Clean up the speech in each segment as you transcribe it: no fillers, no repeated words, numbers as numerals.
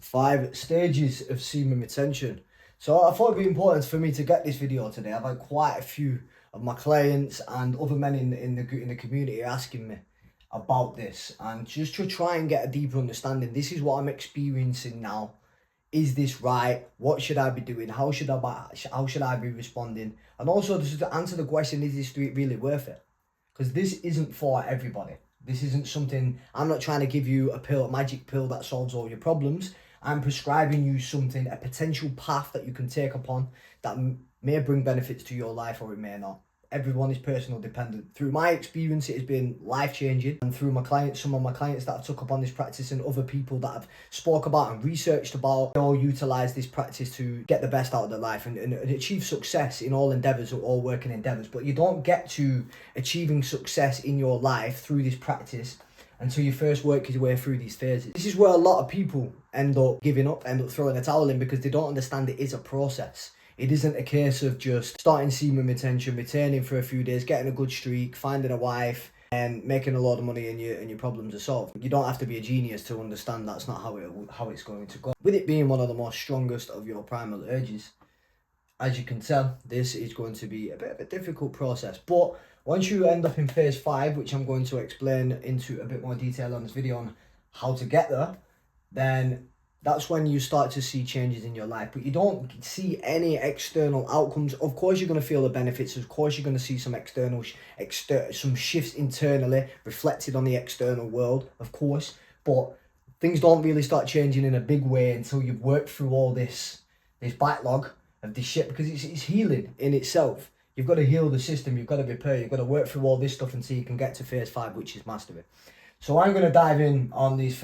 5 stages of semen retention. So I thought it'd be important for me to get this video today. I've had quite a few of my clients and other men in the community asking me about this, and just to try and get a deeper understanding. This is what I'm experiencing now. Is this right? What should I be doing? How should I be responding? And also just to answer the question, is this really worth it? Because this isn't for everybody. This isn't something, I'm not trying to give you a magic pill that solves all your problems. I'm prescribing you something, a potential path that you can take upon that may bring benefits to your life, or it may not. Everyone is personal dependent. Through my experience, it has been life-changing. And through my clients, some of my clients that have took up on this practice, and other people that have spoke about and researched about, they all utilize this practice to get the best out of their life and achieve success in all endeavors, or all working endeavors. But you don't get to achieving success in your life through this practice until you first work your way through these phases. This is where a lot of people end up giving up, end up throwing a towel in, because they don't understand it is a process. It isn't a case of just starting semen retention, returning for a few days, getting a good streak, finding a wife, and making a lot of money, and your problems are solved. You don't have to be a genius to understand that's not how it's going to go. With it being one of the most strongest of your primal urges, as you can tell, this is going to be a bit of a difficult process. But once you end up in phase 5, which I'm going to explain into a bit more detail on this video on how to get there, then that's when you start to see changes in your life. But you don't see any external outcomes. Of course, you're going to feel the benefits. Of course, you're going to see some some shifts internally reflected on the external world, of course. But things don't really start changing in a big way until you've worked through all this backlog of this shit, because it's healing in itself. You've got to heal the system. You've got to repair. You've got to work through all this stuff until you can get to phase 5, which is mastery. So I'm going to dive in on these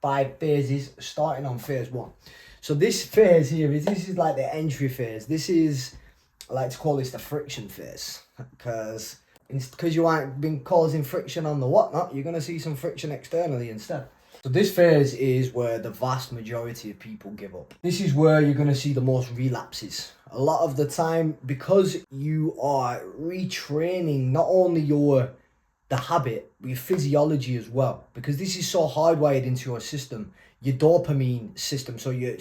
5 phases, starting on phase 1. So this phase here this is like the entry phase. This is, I like to call this the friction phase, because you ain't been causing friction on the whatnot, you're going to see some friction externally instead. So this phase is where the vast majority of people give up. This is where you're going to see the most relapses. A lot of the time, because you are retraining not only the habit, but your physiology as well, because this is so hardwired into your system, your dopamine system. So your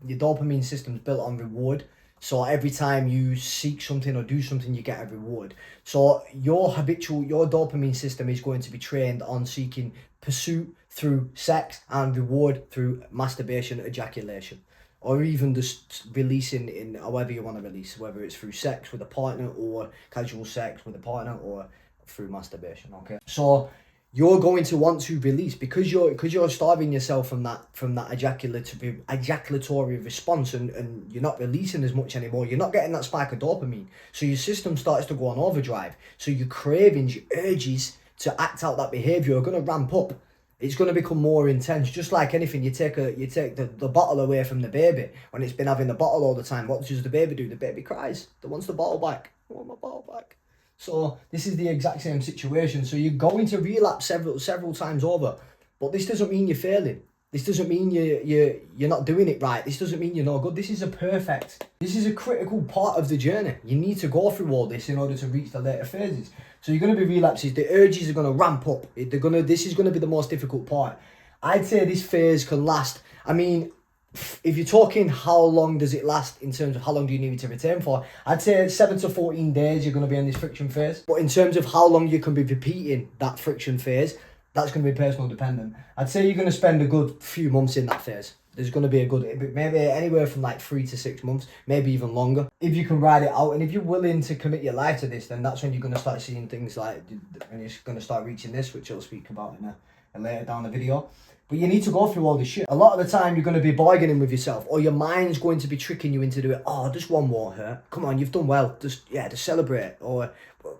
dopamine system is built on reward. So every time you seek something or do something, you get a reward. So your dopamine system is going to be trained on seeking pursuit through sex and reward through masturbation, ejaculation, or even just releasing in however you want to release, whether it's through sex with a partner or casual sex with a partner or through masturbation. Okay, so you're going to want to release, because you're starving yourself from that ejaculatory response, and you're not releasing as much anymore. You're not getting that spike of dopamine, so your system starts to go on overdrive. So your cravings, your urges to act out that behavior are going to ramp up. It's going to become more intense. Just like anything, you take the bottle away from the baby when it's been having the bottle all the time. What does the baby do? The baby cries. It wants the bottle back. I want my bottle back. So this is the exact same situation. So you're going to relapse several times over, but this doesn't mean you're failing. This doesn't mean you're not doing it right. This doesn't mean you're no good. This is a critical part of the journey. You need to go through all this in order to reach the later phases. So you're going to be relapses. The urges are going to ramp up. This is going to be the most difficult part. I'd say this phase can last. I mean, if you're talking how long does it last in terms of how long do you need to retain for, I'd say 7 to 14 days you're going to be in this friction phase. But in terms of how long you can be repeating that friction phase, that's going to be personal dependent. I'd say you're going to spend a good few months in that phase. There's going to be maybe anywhere from like 3 to 6 months, maybe even longer, if you can ride it out. And if you're willing to commit your life to this, then that's when you're going to start seeing things like, when you're going to start reaching this, which I'll speak about in a later down the video. But you need to go through all this shit. A lot of the time, you're going to be bargaining with yourself, or your mind's going to be tricking you into doing, oh, just one won't hurt. Come on, you've done well. Just celebrate. Or,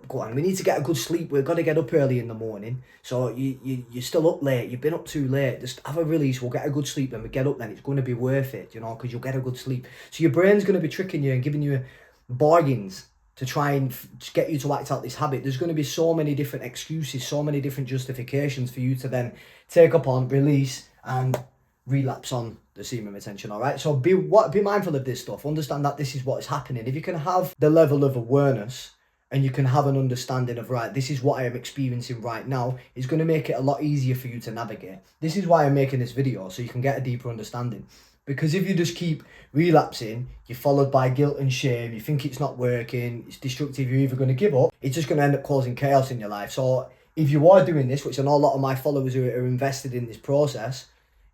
go on, we need to get a good sleep. We've got to get up early in the morning. So you're still up late. You've been up too late. Just have a release. We'll get a good sleep. Then we get up, then it's going to be worth it, because you'll get a good sleep. So your brain's going to be tricking you and giving you bargains to try and get you to act out this habit. There's going to be so many different excuses, so many different justifications for you to then take up on, release, and relapse on the semen retention. All right, so be mindful of this stuff. Understand that this is what is happening. If you can have the level of awareness and you can have an understanding of, right, this is what I am experiencing right now, it's going to make it a lot easier for you to navigate. This is why I'm making this video, so you can get a deeper understanding. Because if you just keep relapsing, you're followed by guilt and shame, you think it's not working, it's destructive, you're either going to give up, it's just going to end up causing chaos in your life. So if you are doing this, which I know a lot of my followers are invested in this process,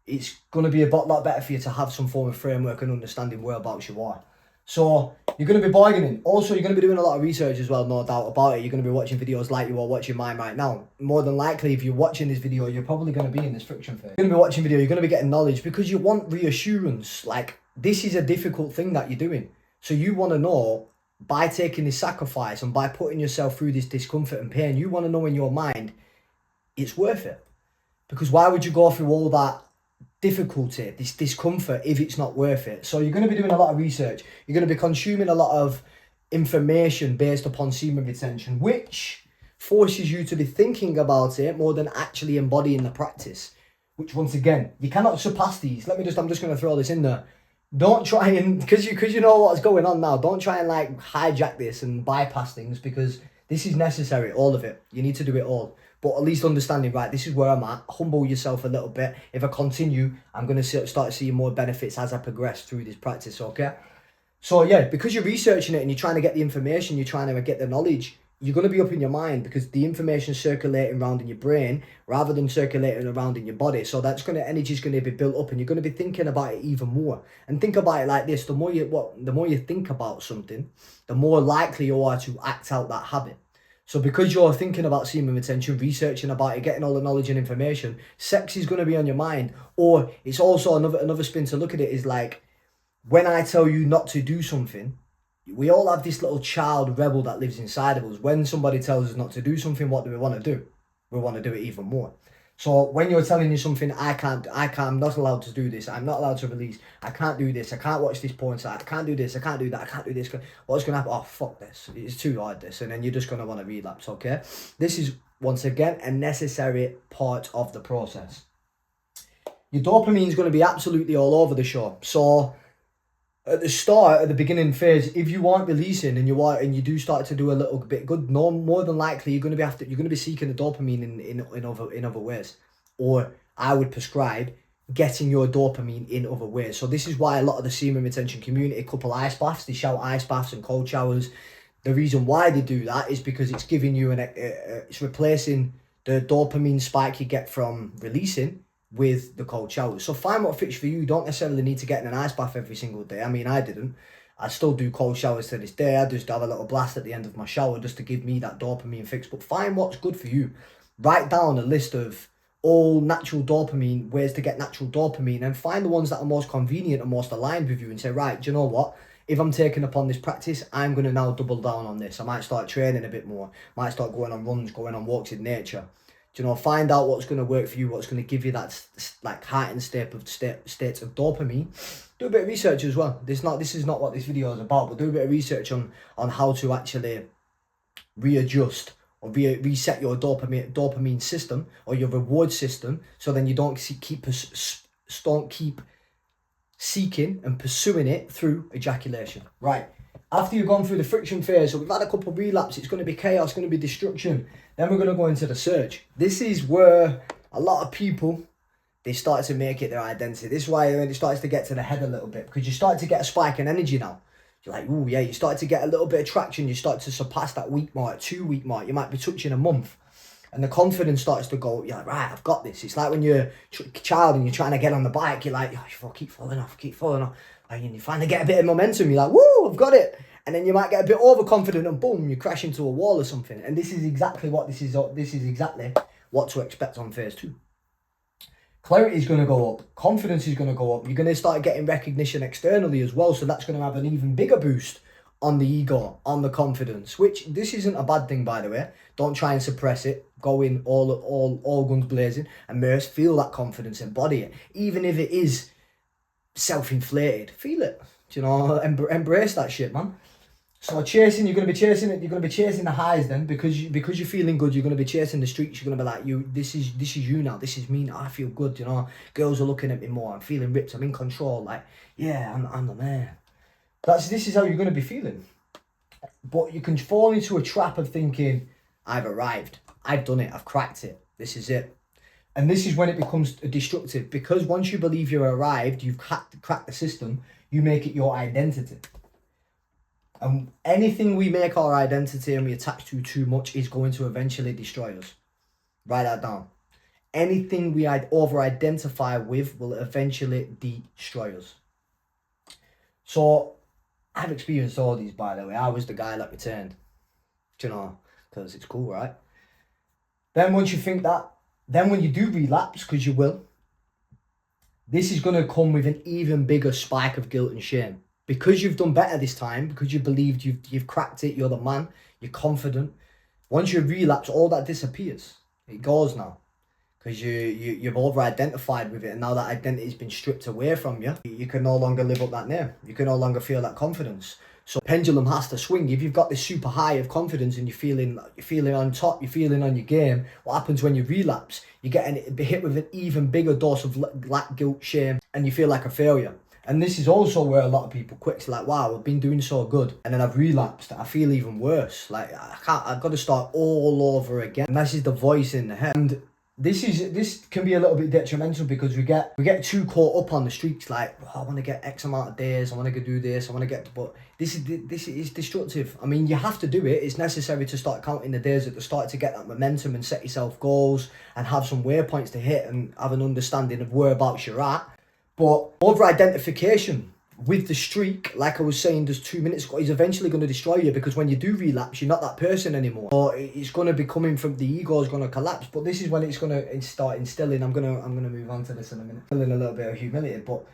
it's going to be a lot better for you to have some form of framework and understanding whereabouts you are. So you're going to be bargaining. Also, you're going to be doing a lot of research as well, no doubt about it. You're going to be watching videos like you are watching mine right now. More than likely, if you're watching this video, you're probably going to be in this friction phase. You're going to be watching video, you're going to be getting knowledge because you want reassurance. Like, this is a difficult thing that you're doing. So you want to know, by taking this sacrifice and by putting yourself through this discomfort and pain, you want to know in your mind, it's worth it. Because why would you go through all that difficulty, this discomfort, if it's not worth it? So you're going to be doing a lot of research. You're going to be consuming a lot of information based upon semen retention, which forces you to be thinking about it more than actually embodying the practice. Which, once again, you cannot surpass these. I'm just going to throw this in there. Don't try and, because you know what's going on now, don't try and like hijack this and bypass things, because this is necessary, all of it. You need to do it all. But at least understanding, right, this is where I'm at. Humble yourself a little bit. If I continue, I'm going to start seeing more benefits as I progress through this practice, okay? So yeah, because you're researching it and you're trying to get the information, you're trying to get the knowledge, you're going to be up in your mind because the information is circulating around in your brain rather than circulating around in your body. So that's energy is going to be built up, and you're going to be thinking about it even more. And think about it like this: the more you think about something, the more likely you are to act out that habit. So because you're thinking about semen retention, researching about it, getting all the knowledge and information, sex is going to be on your mind. Or it's also another spin to look at it is like, when I tell you not to do something, we all have this little child rebel that lives inside of us. When somebody tells us not to do something, what do we want to do? We want to do it even more. So when you're telling you something, I'm not allowed to do this, I'm not allowed to release, I can't do this, I can't watch this porn site, I can't do this, I can't do that, I can't do this, what's going to happen? Oh, fuck this, it's too hard this, and then you're just going to want to relapse, okay? This is, once again, a necessary part of the process. Your dopamine is going to be absolutely all over the show. So at the start, at the beginning phase, if you aren't releasing and you do start to do a little bit good, no more than likely you're going to be seeking the dopamine in other ways. Or I would prescribe getting your dopamine in other ways. So this is why a lot of the semen retention community couple ice baths. They shout ice baths and cold showers. The reason why they do that is because it's giving you it's replacing the dopamine spike you get from releasing with the cold showers. So find what fits for you. You don't necessarily need to get in an ice bath every single day. I mean, I didn't. I still do cold showers to this day. I just have a little blast at the end of my shower just to give me that dopamine fix. But find what's good for you. Write down a list of all natural dopamine, ways to get natural dopamine, and find the ones that are most convenient and most aligned with you, and say, right, do you know what? If I'm taking upon this practice, I'm going to now double down on this. I might start training a bit more. Might start going on runs, going on walks in nature. Find out what's going to work for you, what's going to give you that like heightened states of dopamine. Do a bit of research as well. This is not what this video is about, but do a bit of research on how to actually readjust or reset your dopamine system or your reward system, so then you don't keep seeking and pursuing it through ejaculation. Right. After you've gone through the friction phase, so we've had a couple of relapses, it's going to be chaos, it's going to be destruction. Then we're going to go into the surge. This is where a lot of people, they start to make it their identity. This is why it starts to get to the head a little bit, because you start to get a spike in energy now. You're like, ooh, yeah, you start to get a little bit of traction. You start to surpass that week mark, 2 week mark. You might be touching a month. And the confidence starts to go, you're like, right, I've got this. It's like when you're a child and you're trying to get on the bike, you're like, oh, keep falling off. And you finally get a bit of momentum. You're like, woo, I've got it. And then you might get a bit overconfident and boom, you crash into a wall or something. And this is exactly what this is exactly what to expect on phase 2. Clarity is going to go up. Confidence is going to go up. You're going to start getting recognition externally as well. So that's going to have an even bigger boost on the ego, on the confidence, which this isn't a bad thing, by the way. Don't try and suppress it. Go in all guns blazing, immerse, feel that confidence, embody it. Even if it is self-inflated, feel it. Embrace that shit, man. So you're going to be chasing the highs then, because you're feeling good. You're going to be chasing the streaks. You're going to be like, this is you now. This is me now. I feel good. Girls are looking at me more. I'm feeling ripped. I'm in control. Like, yeah, I'm the man. This is how you're going to be feeling. But you can fall into a trap of thinking, I've arrived, I've done it, I've cracked it, this is it. And this is when it becomes destructive, because once you believe you're arrived, you've cracked the system, you make it your identity. And anything we make our identity and we attach to too much is going to eventually destroy us. Write that down. Anything we over-identify with will eventually destroy us. So, I've experienced all these, by the way. I was the guy that returned. Do you know? Because it's cool, right? Then once you think that, then when you do relapse, because you will, this is going to come with an even bigger spike of guilt and shame. Because you've done better this time, because you believed you've cracked it, you're the man, you're confident. Once you relapse, all that disappears. It goes now. Because you've over-identified with it, and now that identity's been stripped away from you, you can no longer live up that name. You can no longer feel that confidence. So pendulum has to swing. If you've got this super high of confidence and you're feeling on top, you're feeling on your game, what happens when you relapse? You're getting hit with an even bigger dose of lack, guilt, shame, and you feel like a failure. And this is also where a lot of people quit. It's like, wow, I've been doing so good, and then I've relapsed. I feel even worse. Like I've got to start all over again. And this is the voice in the head. And this can be a little bit detrimental, because we get too caught up on the streaks. Like, oh, I want to get X amount of days. I want to do this. I want to get. But this is destructive. I mean, you have to do it. It's necessary to start counting the days at the start to get that momentum and set yourself goals and have some waypoints to hit and have an understanding of whereabouts you're at. But over-identification with the streak, like I was saying just 2 minutes ago, is eventually going to destroy you, because when you do relapse, you're not that person anymore. Or it's going to be coming from the ego is going to collapse. But this is when it's going to start instilling. I'm gonna move on to this in a minute. Feeling a little bit of humility, but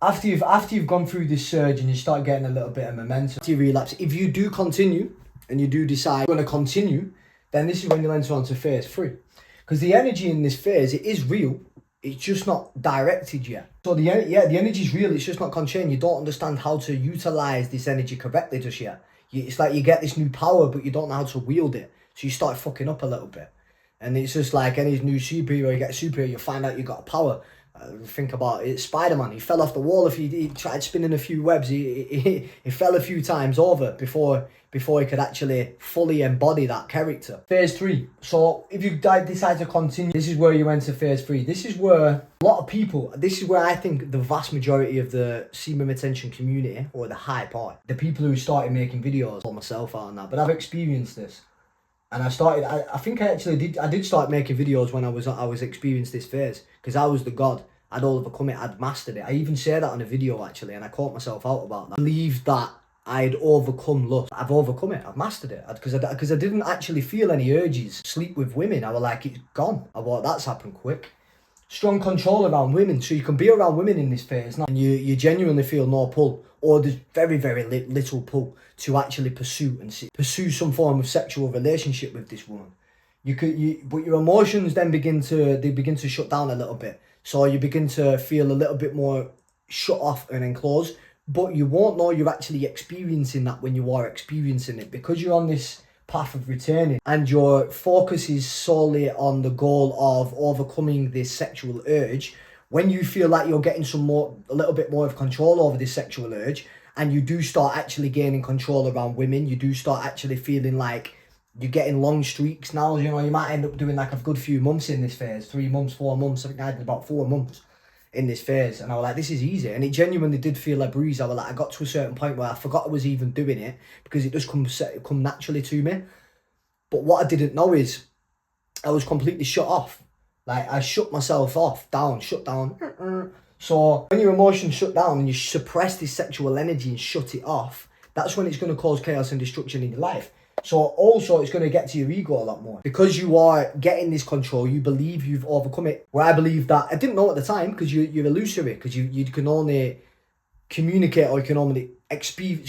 after you've gone through this surge and you start getting a little bit of momentum, after you relapse, if you do continue and you do decide you're going to continue, then this is when you'll enter onto phase 3, because the energy in this phase, it is real. It's just not directed yet. So the energy is real. It's just not contained. You don't understand how to utilize this energy correctly just yet. It's like you get this new power, but you don't know how to wield it. So you start fucking up a little bit. And it's just like any new superhero. You get a superhero, you find out you got a power. Think about it. Spider-Man. He fell off the wall. He tried spinning a few webs. He fell a few times over before he could actually fully embody that character. Phase 3. So if you decide to continue, this is where you enter phase 3. This is where a lot of people, this is where I think the vast majority of the semen retention community, or the high part, the people who started making videos, or myself out on that, but I've experienced this. And I think I did start making videos when I was experiencing this phase, because I was the god. I'd overcome it, I'd mastered it. I even say that on a video actually, and I caught myself out about that. I believe that I'd overcome lust. I've overcome it, I've mastered it. Because I didn't actually feel any urges. Sleep with women, I was like, it's gone. I thought, that's happened quick. Strong control around women, so you can be around women in this phase now, and you genuinely feel no pull, or there's very, very little pull to actually pursue some form of sexual relationship with this woman. But your emotions then begin to shut down a little bit. So you begin to feel a little bit more shut off and enclosed, but you won't know you're actually experiencing that when you are experiencing it, because you're on this path of returning and your focus is solely on the goal of overcoming this sexual urge. When you feel like you're getting a little bit more of control over this sexual urge, and you do start actually gaining control around women, you do start actually feeling like you're getting long streaks now. You know, you might end up doing like a good few months in this phase, 3 months, 4 months. I think I did about 4 months in this phase, and I was like, this is easy. And it genuinely did feel a breeze. I got to a certain point where I forgot I was even doing it, because it just come naturally to me. But what I didn't know is I was completely shut off. Like, I shut myself off, shut down. So when your emotions shut down and you suppress this sexual energy and shut it off, that's when it's going to cause chaos and destruction in your life. So also it's going to get to your ego a lot more, because you are getting this control. You believe you've overcome it, where I believe that I didn't know at the time, because you're illusory, because you can only communicate, or you can only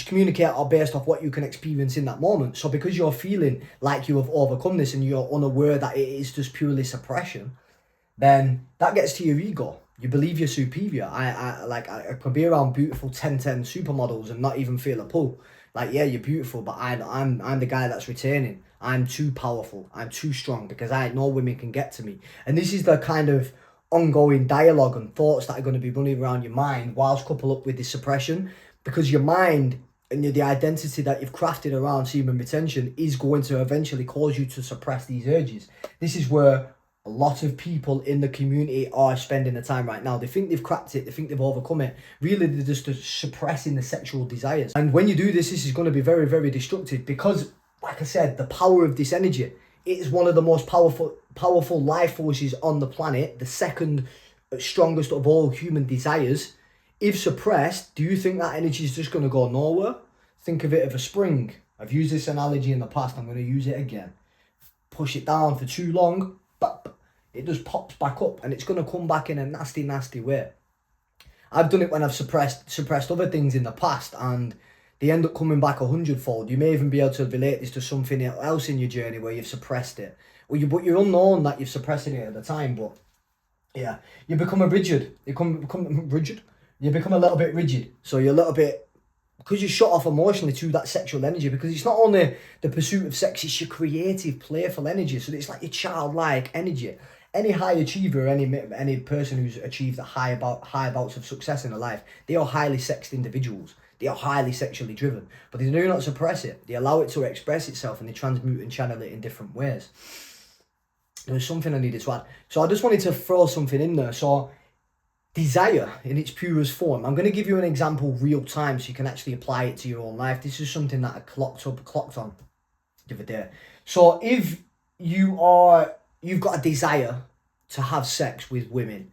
communicate based off what you can experience in that moment. So because you're feeling like you have overcome this and you're unaware that it is just purely suppression, then that gets to your ego. You believe you're superior. I could be around beautiful 10-10 supermodels and not even feel a pull. Like, yeah, you're beautiful, but I'm the guy that's retaining. I'm too powerful. I'm too strong, because no women can get to me. And this is the kind of ongoing dialogue and thoughts that are going to be running around your mind whilst coupled up with this suppression, because your mind and the identity that you've crafted around semen retention is going to eventually cause you to suppress these urges. This is where a lot of people in the community are spending the time right now. They think they've cracked it, they think they've overcome it. Really, they're just suppressing the sexual desires. And when you do this, this is going to be very, very destructive because, like I said, the power of this energy, it is one of the most powerful life forces on the planet, the second strongest of all human desires. If suppressed, do you think that energy is just going to go nowhere? Think of it as a spring. I've used this analogy in the past. I'm going to use it again. Push it down for too long, but it just pops back up and it's going to come back in a nasty, nasty way. I've done it when I've suppressed other things in the past and they end up coming back 100-fold. You may even be able to relate this to something else in your journey where you've suppressed it. But you're unknown that you're suppressing it at the time. But yeah, you become rigid. You become rigid. You become a little bit rigid. So you're a little bit, because you're shut off emotionally to that sexual energy, because it's not only the pursuit of sex, it's your creative, playful energy. So it's like your childlike energy. Any high achiever, any person who's achieved a high bouts of success in their life, they are highly sexed individuals. They are highly sexually driven, but they do not suppress it. They allow it to express itself and they transmute and channel it in different ways. There's something I needed to add. So I just wanted to throw something in there. So desire in its purest form. I'm going to give you an example real time so you can actually apply it to your own life. This is something that I clocked on the other day. So if you've got a desire to have sex with women,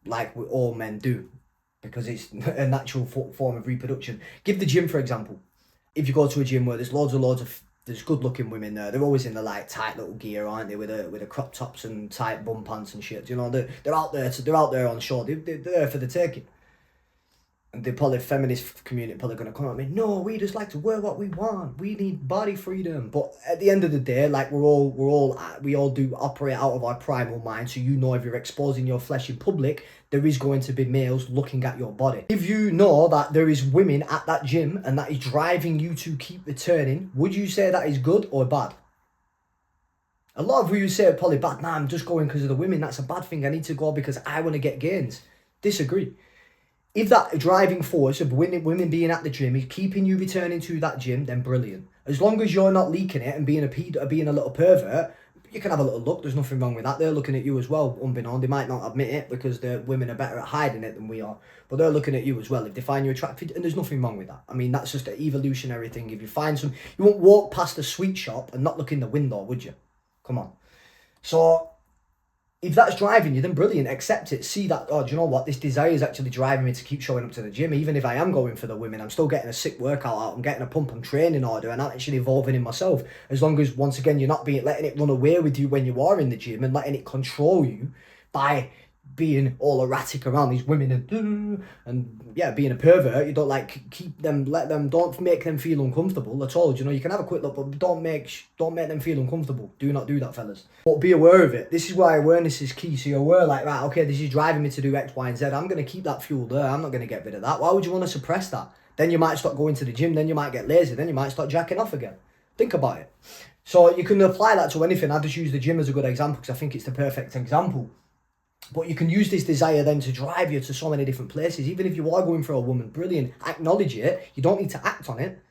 like all men do, because it's a natural form of reproduction. Give the gym, for example. If you go to a gym where there's loads of there's good looking women there, they're always in the like tight little gear, aren't they, with the crop tops and tight bum pants and shit. You know, they're out there, so they're out there on show. They're there for the taking. And the feminist community probably going to come at me, no, we just like to wear what we want. We need body freedom. But at the end of the day, like we all do operate out of our primal mind. So you know, if you're exposing your flesh in public, there is going to be males looking at your body. If you know that there is women at that gym and that is driving you to keep returning, would you say that is good or bad? A lot of you say probably bad. Nah, I'm just going because of the women. That's a bad thing. I need to go because I want to get gains. Disagree. If that driving force of women being at the gym is keeping you returning to that gym, then brilliant. As long as you're not leaking it and being a little pervert, you can have a little look. There's nothing wrong with that. They're looking at you as well, unbeknown. They might not admit it because the women are better at hiding it than we are. But they're looking at you as well if they find you attractive, and there's nothing wrong with that. I mean, that's just an evolutionary thing. If you find you won't walk past a sweet shop and not look in the window, would you? Come on. So if that's driving you, then brilliant, accept it. See that, oh, do you know what? This desire is actually driving me to keep showing up to the gym. Even if I am going for the women, I'm still getting a sick workout out. I'm getting a pump and training order and I'm actually evolving in myself. As long as, once again, you're not letting it run away with you when you are in the gym and letting it control you by being all erratic around these women and yeah, being a pervert. You don't don't make them feel uncomfortable at all. You know, you can have a quick look, but don't make them feel uncomfortable. Do not do that, fellas. But be aware of it. This is why awareness is key. So you're aware, like, right, okay, this is driving me to do X, Y, and Z. I'm going to keep that fuel there. I'm not going to get rid of that. Why would you want to suppress that? Then you might stop going to the gym. Then you might get lazy. Then you might start jacking off again. Think about it. So you can apply that to anything. I just use the gym as a good example because I think it's the perfect example. But you can use this desire then to drive you to so many different places. Even if you are going for a woman, brilliant. Acknowledge it. You don't need to act on it.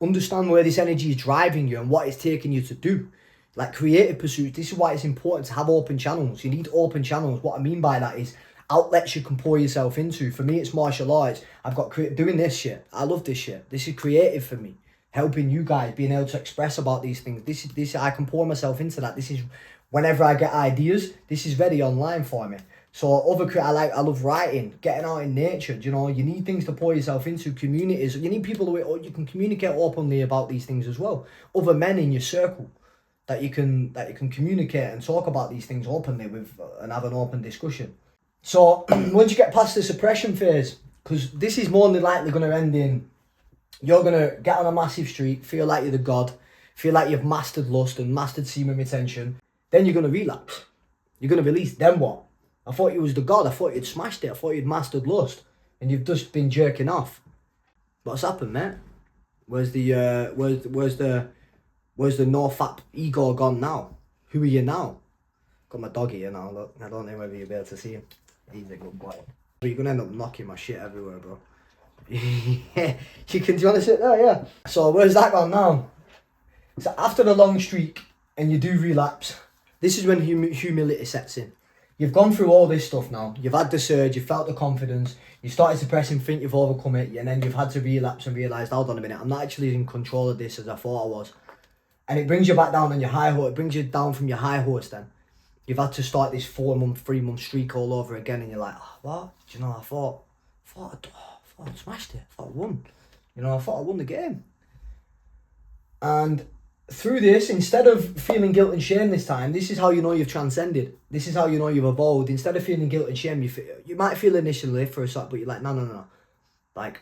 Understand where this energy is driving you and what it's taking you to do. Like creative pursuits, this is why it's important to have open channels. You need open channels. What I mean by that is outlets you can pour yourself into. For me, it's martial arts. I've got doing this shit. I love this shit. This is creative for me. Helping you guys, being able to express about these things. This I can pour myself into that. This is whenever I get ideas, this is very online for me. So I love writing, getting out in nature. You know, you need things to pour yourself into, communities. You need people who you can communicate openly about these things as well. Other men in your circle that you can communicate and talk about these things openly with and have an open discussion. So once you get past the suppression phase, because this is more than likely going to end in, you're going to get on a massive streak, feel like you're the god, feel like you've mastered lust and mastered semen retention. Then you're going to relapse. You're going to release. Then what? I thought you was the god. I thought you'd smashed it. I thought you'd mastered lust. And you've just been jerking off. What's happened, mate? Where's the no fat ego gone now? Who are you now? Got my dog here now, look. I don't know whether you'll be able to see him. He's a good boy. But you're going to end up knocking my shit everywhere, bro. Yeah, you can, do you want to sit there? Yeah. So where's that gone now? So after the long streak and you do relapse, this is when humility sets in. You've gone through all this stuff now. You've had the surge, you felt the confidence, you started suppressing, think you've overcome it, and then you've had to relapse and realise, hold on a minute, I'm not actually in control of this as I thought I was. And it brings you back down on your high horse, it brings you down from your high horse then. You've had to start this 3 month streak all over again, and you're like, oh, what? Do you know, I thought I'd smashed it, I thought I won. You know, I thought I won the game. And through this, instead of feeling guilt and shame this time, this is how you know you've transcended. This is how you know you've evolved. Instead of feeling guilt and shame, you might feel initially for a sec, but you're like, no. Like,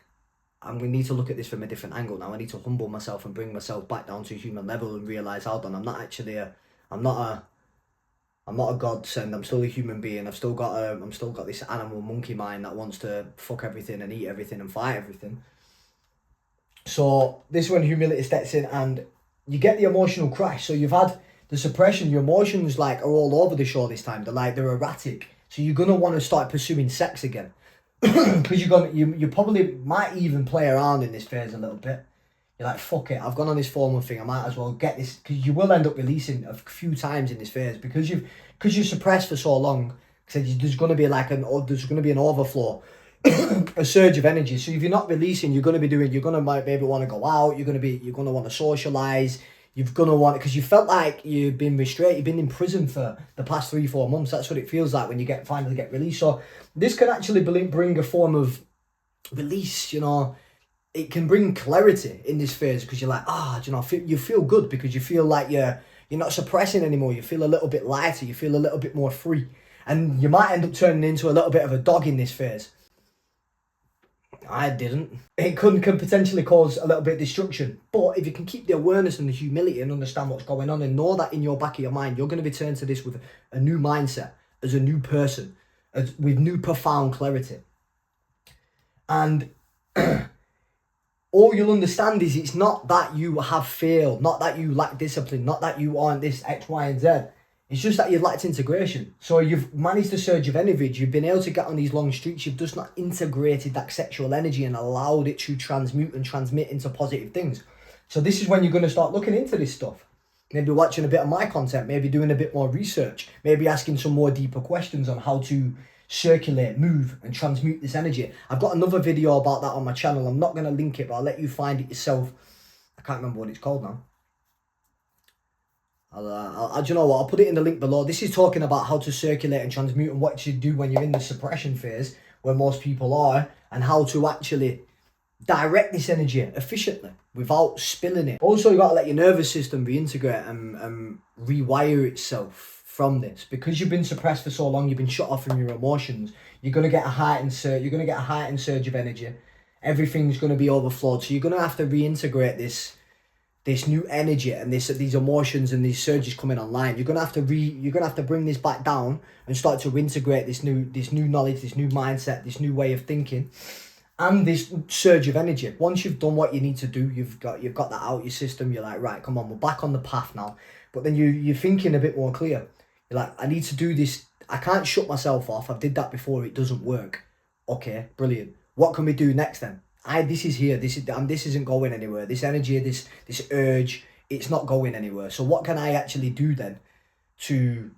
I'm going to need to look at this from a different angle now. I need to humble myself and bring myself back down to a human level and realise, hold on, I'm not a godsend. I'm still a human being. I've still got this animal monkey mind that wants to fuck everything and eat everything and fight everything. So this is when humility steps in and you get the emotional crash. So you've had the suppression, your emotions like are all over the show this time. They're erratic. So you're gonna want to start pursuing sex again. Because you probably might even play around in this phase a little bit. You're like, fuck it, I've gone on this 4 month thing, I might as well get this, because you will end up releasing a few times in this phase because you've suppressed for so long. There's going to be an overflow, a surge of energy. So if you're not releasing, you're going to might maybe want to go out. You're going to want to socialize. You're going to want, because you felt like you've been restrained, you've been in prison for the past 3-4 months. That's what it feels like when you finally get released. So this can actually bring a form of release. You know, it can bring clarity in this phase because you're like, you feel good because you feel like you're not suppressing anymore. You feel a little bit lighter. You feel a little bit more free. And you might end up turning into a little bit of a dog in this phase. I didn't. It can potentially cause a little bit of destruction. But if you can keep the awareness and the humility and understand what's going on and know that in your back of your mind, you're going to return to this with a new mindset, as a new person, with new profound clarity. And all you'll understand is it's not that you have failed, not that you lack discipline, not that you aren't this X, Y, and Z. It's just that you've lacked integration. So you've managed a surge of energy, you've been able to get on these long streaks, you've just not integrated that sexual energy and allowed it to transmute and transmit into positive things. So this is when you're going to start looking into this stuff. Maybe watching a bit of my content, maybe doing a bit more research, maybe asking some more deeper questions on how to circulate, move, and transmute this energy. I've got another video about that on my channel. I'm not going to link it, but I'll let you find it yourself. I can't remember what it's called now. Do you know what? I'll put it in the link below. This is talking about how to circulate and transmute and what you do when you're in the suppression phase, where most people are, and how to actually direct this energy efficiently without spilling it. Also, you've got to let your nervous system reintegrate and rewire itself from this. Because you've been suppressed for so long, you've been shut off from your emotions, you're going to get a heightened surge of energy. Everything's going to be overflowed. So you're going to have to reintegrate this new energy and these emotions and these surges coming online. You're gonna have to bring this back down and start to integrate this new knowledge, this new mindset, this new way of thinking, and this surge of energy. Once you've done what you need to do, you've got that out your system. You're like, right, come on, we're back on the path now. But then you're thinking a bit more clear. You're like, I need to do this. I can't shut myself off. I did that before. It doesn't work. Okay, brilliant. What can we do next then? This is here. This isn't going anywhere. This energy, this urge, it's not going anywhere. So what can I actually do then to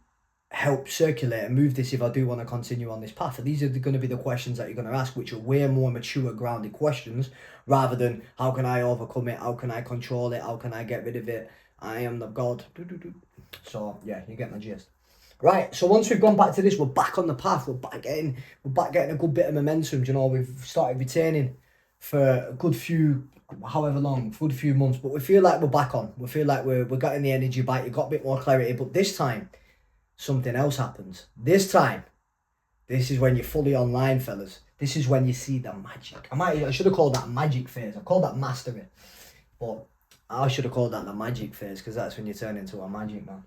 help circulate and move this if I do want to continue on this path? And these are going to be the questions that you're going to ask, which are way more mature, grounded questions, rather than how can I overcome it? How can I control it? How can I get rid of it? I am the God. So yeah, you get my gist. Right, so once we've gone back to this, we're back on the path. We're back getting a good bit of momentum. You know, we've started retaining for a good few, however long, for a good few months, but we feel like we're back on. We feel like we're getting the energy back. You've got a bit more clarity, but this time, something else happens. This time, this is when you're fully online, fellas. This is when you see the magic. I should have called that magic phase. I called that mastery, but I should have called that the magic phase because that's when you turn into a magic man.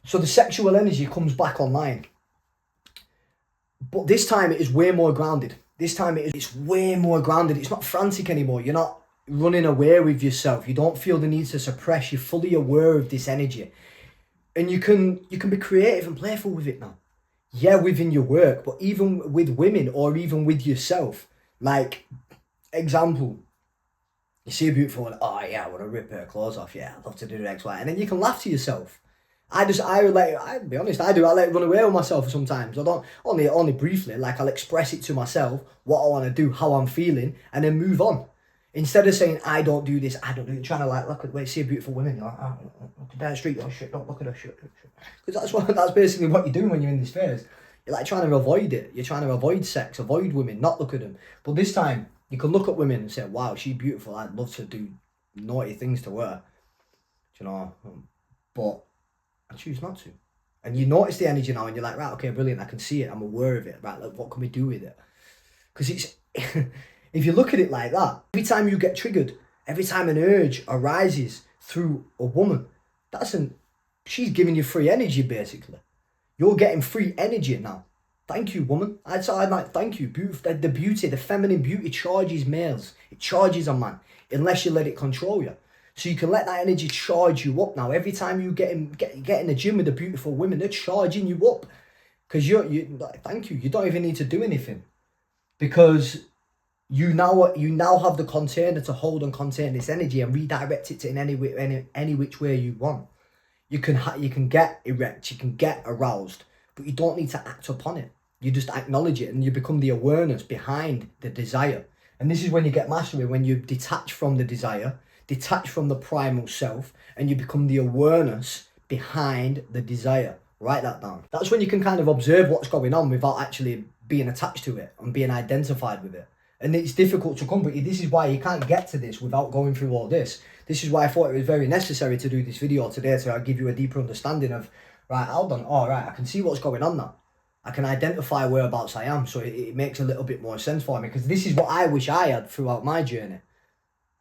So the sexual energy comes back online, but this time it is way more grounded. This time it's way more grounded. It's not frantic anymore. You're not running away with yourself. You don't feel the need to suppress. You're fully aware of this energy. And you can be creative and playful with it now. Yeah, within your work, but even with women or even with yourself. Like, example, you see a beautiful one, oh yeah, I want to rip her clothes off, yeah, I'd love to do the X, Y, and then you can laugh to yourself. I'll be honest, I let it run away with myself sometimes. I don't, only briefly, like I'll express it to myself, what I want to do, how I'm feeling, and then move on. Instead of saying, I don't do this, I don't do it, trying to like, look at, wait, see a beautiful woman, you're like, oh, look down the street, oh shit, don't look at her shit. Because that's basically what you're doing when you're in this phase. You're like trying to avoid it. You're trying to avoid sex, avoid women, not look at them. But this time, you can look at women and say, wow, she's beautiful, I'd love to do naughty things to her. Do you know? But I choose not to. And you notice the energy now and you're like, right, okay, brilliant, I can see it, I'm aware of it. Right, like, what can we do with it? Because it's, if you look at it like that, every time you get triggered, every time an urge arises through a woman, she's giving you free energy, basically. You're getting free energy now. Thank you, woman. I'd like, thank you. The beauty, the feminine beauty charges males. It charges a man, unless you let it control you. So you can let that energy charge you up now. Every time you get in the gym with the beautiful women, they're charging you up. Because thank you. You don't even need to do anything. Because you now have the container to hold and contain this energy and redirect it to in any which way you want. You can get erect, you can get aroused, but you don't need to act upon it. You just acknowledge it and you become the awareness behind the desire. And this is when you get mastery, when you detach from the desire, detach from the primal self, and you become the awareness behind the desire. Write that down. That's when you can kind of observe what's going on without actually being attached to it and being identified with it. And it's difficult to come, but this is why you can't get to this without going through all this. This is why I thought it was very necessary to do this video today, to give you a deeper understanding of, right, hold on, all right, I can see what's going on now. I can identify whereabouts I am, so it makes a little bit more sense for me, because this is what I wish I had throughout my journey.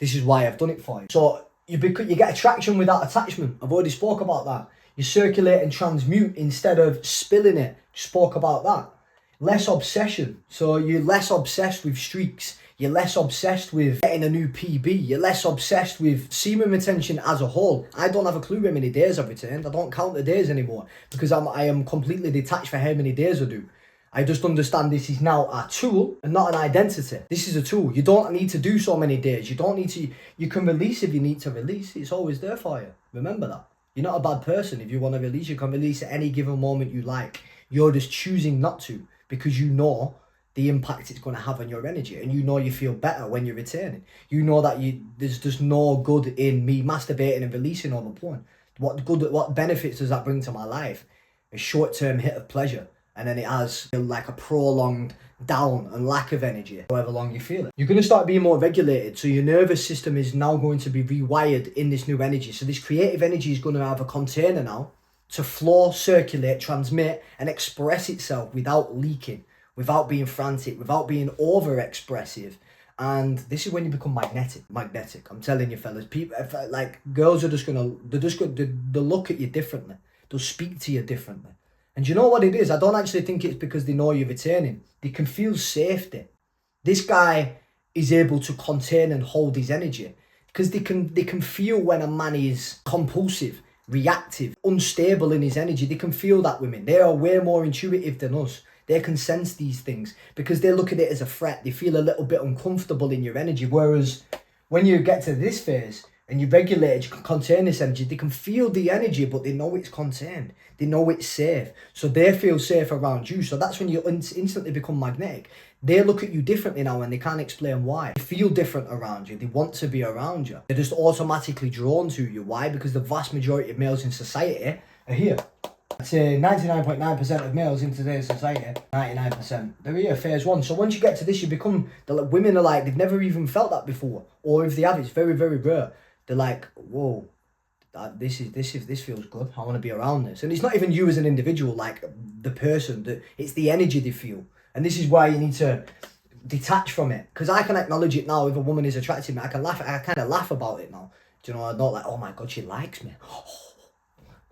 This is why I've done it for you. So you get attraction without attachment. I've already spoke about that. You circulate and transmute instead of spilling it. Spoke about that. Less obsession. So you're less obsessed with streaks. You're less obsessed with getting a new PB. You're less obsessed with semen retention as a whole. I don't have a clue how many days I've returned. I don't count the days anymore because I am completely detached for how many days I do. I just understand this is now a tool and not an identity. This is a tool. You don't need to do so many days. You don't need to, you can release if you need to release. It's always there for you. Remember that. You're not a bad person. If you want to release, you can release at any given moment you like. You're just choosing not to because you know the impact it's going to have on your energy, and you know you feel better when you're returning. You know that there's just no good in me masturbating and releasing over porn. What benefits does that bring to my life? A short-term hit of pleasure, and then it has like a prolonged down and lack of energy, however long you feel it. You're going to start being more regulated, so your nervous system is now going to be rewired in this new energy. So this creative energy is going to have a container now to flow, circulate, transmit, and express itself without leaking, without being frantic, without being over-expressive. And this is when you become magnetic. I'm telling you, fellas, people, like girls are they'll look at you differently. They'll speak to you differently. And you know what it is? I don't actually think it's because they know you're returning. They can feel safety. This guy is able to contain and hold his energy because they can feel when a man is compulsive, reactive, unstable in his energy. They can feel that, women. They are way more intuitive than us. They can sense these things because they look at it as a threat. They feel a little bit uncomfortable in your energy. Whereas when you get to this phase and you regulate it, you can contain this energy. They can feel the energy, but they know it's contained. They know it's safe. So they feel safe around you. So that's when you instantly become magnetic. They look at you differently now and they can't explain why. They feel different around you. They want to be around you. They're just automatically drawn to you. Why? Because the vast majority of males in society are here. I'd say 99.9% of males in today's society, 99%, they're here, phase one. So once you get to this, you become, women are like, they've never even felt that before. Or if they have, it's very, very rare. They're like, whoa, this feels good. I want to be around this. And it's not even you as an individual, like the person, it's the energy they feel. And this is why you need to detach from it. Because I can acknowledge it now. If a woman is attracted to me, I kind of laugh about it now. Do you know, I'm not like, oh my God, she likes me.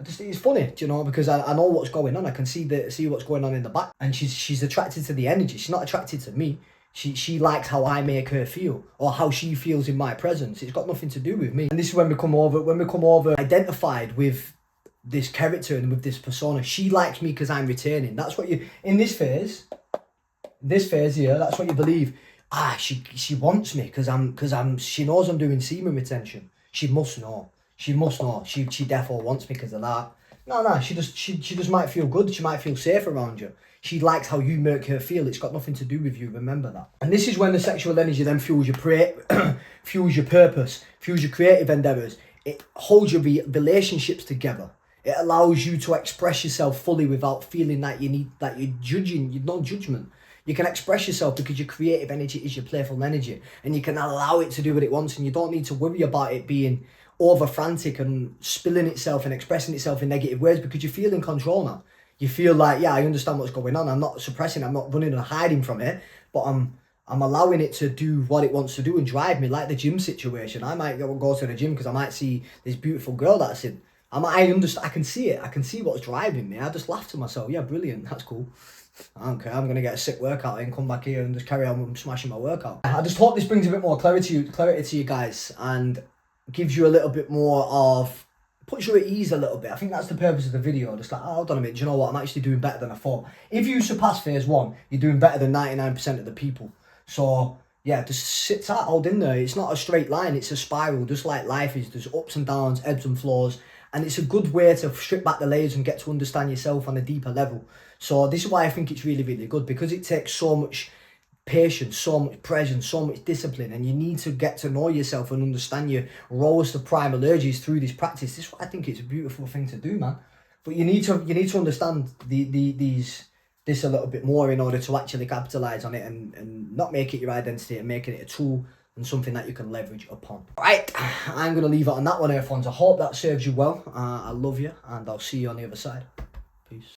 It's funny, do you know, because I know what's going on. I can see what's going on in the back, and she's attracted to the energy. She's not attracted to me. She likes how I make her feel, or how she feels in my presence. It's got nothing to do with me. And this is when we come over identified with this character and with this persona. She likes me because I'm returning. That's what you in this phase here. That's what you believe. she wants me she knows I'm doing semen retention. She must know. She must know. She therefore wants me because of that. No, she just might feel good. She might feel safe around you. She likes how you make her feel. It's got nothing to do with you. Remember that. And this is when the sexual energy then fuels your fuels your purpose, fuels your creative endeavors. It holds your relationships together. It allows you to express yourself fully without feeling that you're judging. You're no judgment. You can express yourself because your creative energy is your playful energy, and you can allow it to do what it wants, and you don't need to worry about it being over frantic and spilling itself and expressing itself in negative ways, because you feel in control now. You feel like, yeah, I understand what's going on. I'm not suppressing. I'm not running and hiding from it, but I'm allowing it to do what it wants to do and drive me, like the gym situation. I might go to the gym because I might see this beautiful girl that's in. I understand. I can see it. I can see what's driving me. I just laugh to myself. Yeah, brilliant. That's cool. I don't care. I'm gonna get a sick workout and come back here and just carry on smashing my workout. I just hope this brings a bit more clarity to you guys, and gives you a little bit more of, puts you at ease a little bit. I think that's the purpose of the video. Just like, oh, hold on a minute, do you know what? I'm actually doing better than I thought. If you surpass phase 1, you're doing better than 99% of the people. So yeah, just sit tight, hold in there. It's not a straight line, it's a spiral, just like life is. There's ups and downs, ebbs and flows, and it's a good way to strip back the layers and get to understand yourself on a deeper level. So this is why I think it's really, really good, because it takes so much patience, so much presence, so much discipline, and you need to get to know yourself and understand your lowest of primal urges through this practice. This is why I think it's a beautiful thing to do, man. But you need to understand this a little bit more in order to actually capitalize on it and not make it your identity, and making it a tool and something that you can leverage upon. Right, I'm going to leave it on that one, Earth Ones. I hope that serves you well. I love you, and I'll see you on the other side. Peace.